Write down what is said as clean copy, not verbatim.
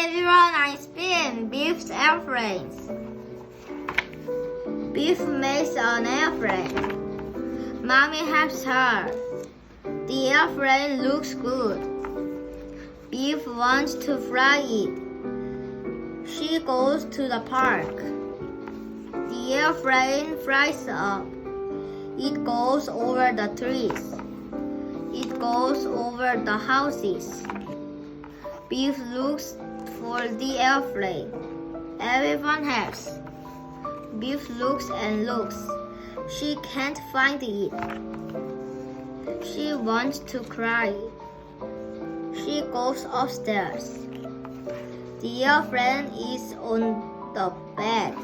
everyone, I'm Biff, Biff's airplane. Biff makes an airplane. Mommy helps her. The airplane looks good. Biff wants to fly it. She goes to the park. The airplane flies up. It goes over the trees. It goes over the houses. Biff looks for the airplane. Everyone helps. Biff looks and looks. She can't find it. She wants to cry. She goes upstairs. The airplane is on the bed.